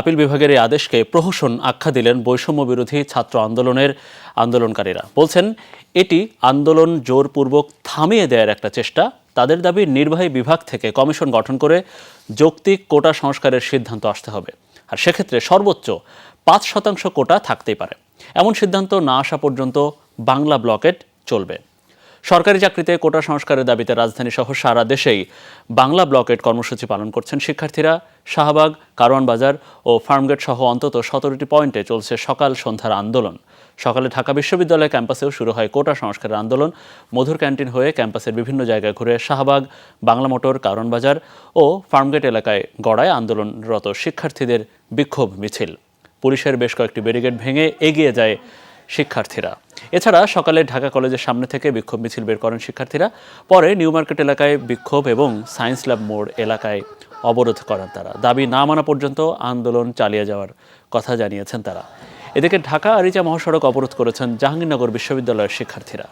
Appeal বিভাগের এই আদেশকে প্রহসন আখ্যা দিলেন বৈষম্য বিরোধী ছাত্র আন্দোলনের আন্দোলনকারীরা। বলছেন এটি আন্দোলন জোরপূর্বক থামিয়ে দেওয়ার একটা চেষ্টা। তাদের দাবি নির্বাহী বিভাগ থেকে কমিশন গঠন করে যৌক্তিক কোটা সংস্কারের সিদ্ধান্ত আসতে হবে, আর সেক্ষেত্রে সর্বোচ্চ ৫% কোটা থাকতেই পারে। এমন সিদ্ধান্ত না আসা পর্যন্ত বাংলা ব্লকেট চলবে। সরকারি চাকরিতে কোটা সংস্কারের দাবিতে রাজধানী সহ সারা দেশেই বাংলা ব্লকেট কর্মসূচি পালন করছেন শিক্ষার্থীরা। শাহবাগ, কারওয়ান বাজার ও ফার্মগেট সহ অন্তত ১৭টি পয়েন্টে চলছে সকাল সন্ধ্যার আন্দোলন। সকালে ঢাকা বিশ্ববিদ্যালয় ক্যাম্পাসেও শুরু হয় কোটা সংস্কারের আন্দোলন। মধুর ক্যান্টিন হয়ে ক্যাম্পাসের বিভিন্ন জায়গায় ঘুরে শাহবাগ, বাংলা মোটর, কারওয়ান বাজার ও ফার্মগেট এলাকায় গড়ায় আন্দোলনরত শিক্ষার্থীদের বিক্ষোভ মিছিল। পুলিশের বেশ কয়েকটি ব্যারিকেড ভেঙে এগিয়ে যায় শিক্ষার্থীরা। এছাড়া সকালে ঢাকা কলেজের সামনে থেকে বিক্ষোভ মিছিল বের করেন শিক্ষার্থীরা। পরে নিউ মার্কেট এলাকায় বিক্ষোভ এবং সায়েন্স ল্যাব মোড় এলাকায় অবরোধ করেন তারা। দাবি না মানা পর্যন্ত আন্দোলন চালিয়ে যাওয়ার কথা জানিয়েছেন তারা। এদিকে ঢাকা আরিচা মহাসড়ক অবরোধ করেছেন জাহাঙ্গীরনগর বিশ্ববিদ্যালয়ের শিক্ষার্থীরা।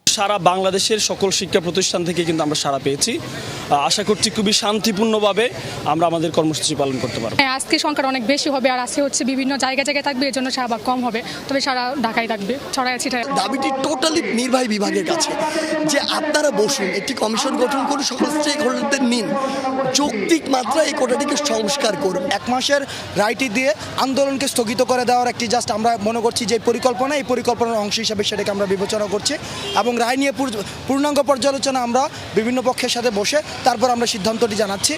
সারা বাংলাদেশের সকল শিক্ষা প্রতিষ্ঠান থেকে কিন্তু আমরা সাড়া পেয়েছি। আশা করছি খুবই শান্তিপূর্ণভাবে আমরা আমাদের কর্মসূচি পালন করতে পারবো। আজকে সংখ্যা অনেক বেশি হবে, আর আজকে হচ্ছে বিভিন্ন জায়গায় থাকবে, এর জন্য শাহবাগ কম হবে, তবে সারা ঢাকায় থাকবে ছড়ায় ছিটায়। দাবিটি টোটালি নির্বাহী বিভাগের কাছে, যে আপনারা বসুন, একটি কমিশন গঠন করে সকল স্টেক হোল্ডারদের নিন, যৌক্তিক মাত্রায় এই কোটাটিকে সংস্কার করুন। 1 মাসের রায়টি দিয়ে আন্দোলনকে স্থগিত করে দেওয়ার একটি জাস্ট আমরা মনে করছি যে পরিকল্পনা, এই পরিকল্পনার অংশ হিসাবে সেটাকে আমরা বিবেচনা করছি এবং রায় নিয়ে পূর্ণাঙ্গ পর্যালোচনা আমরা বিভিন্ন পক্ষের সাথে বসে তারপর আমরা সিদ্ধান্তটি জানাচ্ছি।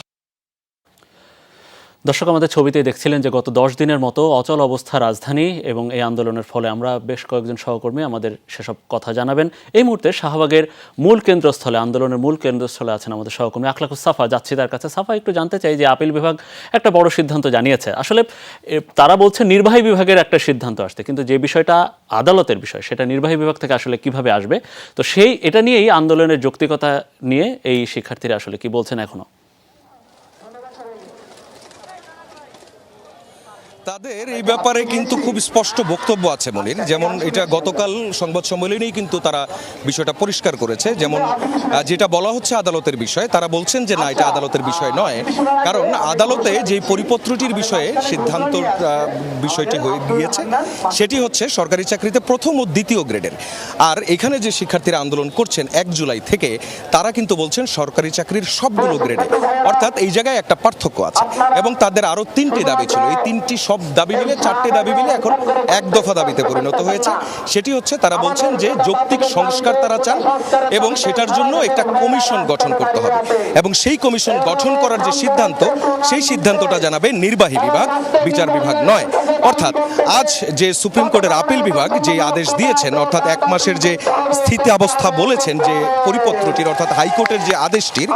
দর্শক, আমাদের ছবিতে দেখছিলেন যে গত 10 দিনের মতো অচল অবস্থা রাজধানী, এবং এই আন্দোলনের ফলে আমরা বেশ কয়েকজন সহকর্মী আমাদের সেসব কথা জানাবেন। এই মুহূর্তে শাহবাগের মূল কেন্দ্রস্থলে, আন্দোলনের মূল কেন্দ্রস্থলে আছেন আমাদের সহকর্মী আখলাকুস সাফা। যাচ্ছি তার কাছে। সাফা, একটু জানতে চাই যে আপিল বিভাগ একটা বড় সিদ্ধান্ত জানিয়েছে। আসলে তারা বলছে নির্বাহী বিভাগের একটা সিদ্ধান্ত আসতে, কিন্তু যে বিষয়টা আদালতের বিষয় সেটা নির্বাহী বিভাগ থেকে আসলে কিভাবে আসবে, তো এটা নিয়েই আন্দোলনের যৌক্তিকতা নিয়ে এই শিক্ষার্থীরা আসলে কি বলছেন এখনো? তাদের এই ব্যাপারে কিন্তু খুব স্পষ্ট বক্তব্য আছে মনির। যেমন এটা গতকাল সংবাদ সম্মেলনেই কিন্তু তারা বিষয়টা পরিষ্কার করেছে। যেমন যেটা বলা হচ্ছে আদালতের বিষয়, তারা বলছেন যে না, এটা আদালতের বিষয় নয়, কারণ আদালতে যে পরিপত্রটির বিষয়ে সিদ্ধান্ত বিষয়টি হয়ে গিয়েছে সেটি হচ্ছে সরকারি চাকরিতে প্রথম ও দ্বিতীয় গ্রেডের। আর এখানে যে শিক্ষার্থীরা আন্দোলন করছেন 1 জুলাই থেকে, তারা কিন্তু বলছেন সরকারি চাকরির সবগুলো গ্রেডে। অর্থাৎ এই জায়গায় একটা পার্থক্য আছে এবং তাদের আরও 3টি দাবি ছিল। এই 3টি সব দাবি মিলে 4টে দাবি মিলে এখন 1 দফা দাবিতে পরিণত হয়েছে। সেটি হচ্ছে তারা বলছেন যে যৌক্তিক সংস্কার তারা চান এবং সেটার জন্য একটা কমিশন গঠন করতে হবে, এবং সেই কমিশন গঠন করার যে সিদ্ধান্ত, সেই সিদ্ধান্তটা জানাবে নির্বাহী বিভাগ, বিচার বিভাগ নয়। অর্থাৎ আজ যে সুপ্রিম কোর্টের আপিল বিভাগ যে আদেশ দিয়েছেন, অর্থাৎ 1 মাসের যে স্থিতাবস্থা বলেছেন যে পরিপত্রটির, অর্থাৎ হাইকোর্টের যে আদেশটির,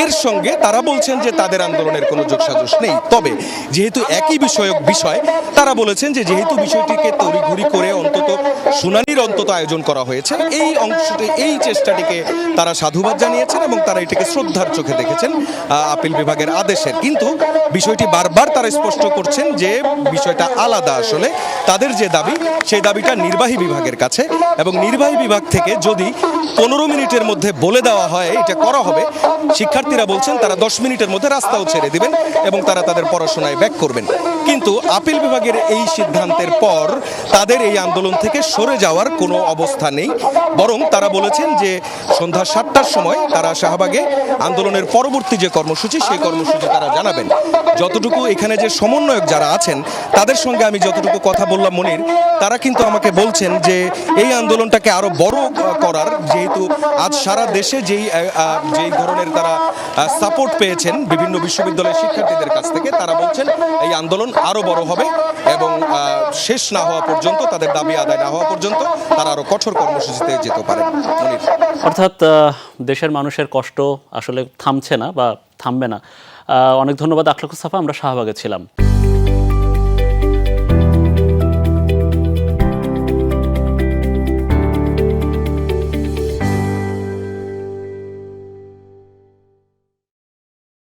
এর সঙ্গে তারা বলছেন যে তাদের আন্দোলনের কোনো যোগসাজশ নেই। তবে যেহেতু একই বিষয়, তারা বলেছেন যে যেহেতু বিষয়টিকে তড়িঘড়ি করে অন্তত শুনানির আয়োজন করা হয়েছে, এই অংশটি, এই চেষ্টাটিকে তারা সাধুবাদ জানিয়েছেন এবং তারা এটাকে শ্রদ্ধার চোখে দেখেছেন আপিল বিভাগের আদেশের। কিন্তু বিষয়টি বারবার তারা স্পষ্ট করছেন যে বিষয়টা আলাদা। আসলে তাদের যে দাবি, সেই দাবিটা নির্বাহী বিভাগের কাছে, এবং নির্বাহী বিভাগ থেকে যদি 15 মিনিটের মধ্যে বলে দেওয়া হয় এটা করা হবে, শিক্ষার্থীরা বলছেন তারা 10 মিনিটের মধ্যে রাস্তাও ছেড়ে দিবেন এবং তারা তাদের পড়াশোনায় ব্যাক করবেন। কিন্তু আপিল বিভাগের এই সিদ্ধান্তের পর তাদের এই আন্দোলন থেকে সরে যাওয়ার কোনো অবস্থা নেই, বরং তারা বলেছেন যে সন্ধ্যা 7টার সময় তারা শাহবাগে আন্দোলনের পরবর্তী যে কর্মসূচি, সেই কর্মসূচি তারা জানাবেন। যতটুকু এখানে যে সমন্বয়ক যারা আছেন তাদের সঙ্গে আমি যতটুকু কথা বললাম মনির, তারা কিন্তু আমাকে বলছেন যে এই আন্দোলনটাকে আরো বড় করার, যেহেতু আজ সারা দেশে যেই ধরনের তারা সাপোর্ট পেয়েছেন বিভিন্ন বিশ্ববিদ্যালয়ের শিক্ষার্থীদের কাছ থেকে, তারা বলছেন এই আন্দোলন আরো বড় হবে এবং শেষ না হওয়া পর্যন্ত, তাদের দাবি আদায় না হওয়া পর্যন্ত তারা আরো কঠোর কর্মসূচিতে যেতে পারেন। অর্থাৎ দেশের মানুষের কষ্ট আসলে থামছে না বা থামবে না। অনেক ধন্যবাদ আখলাকুস সাফা। আমরা শাহবাগে ছিলাম।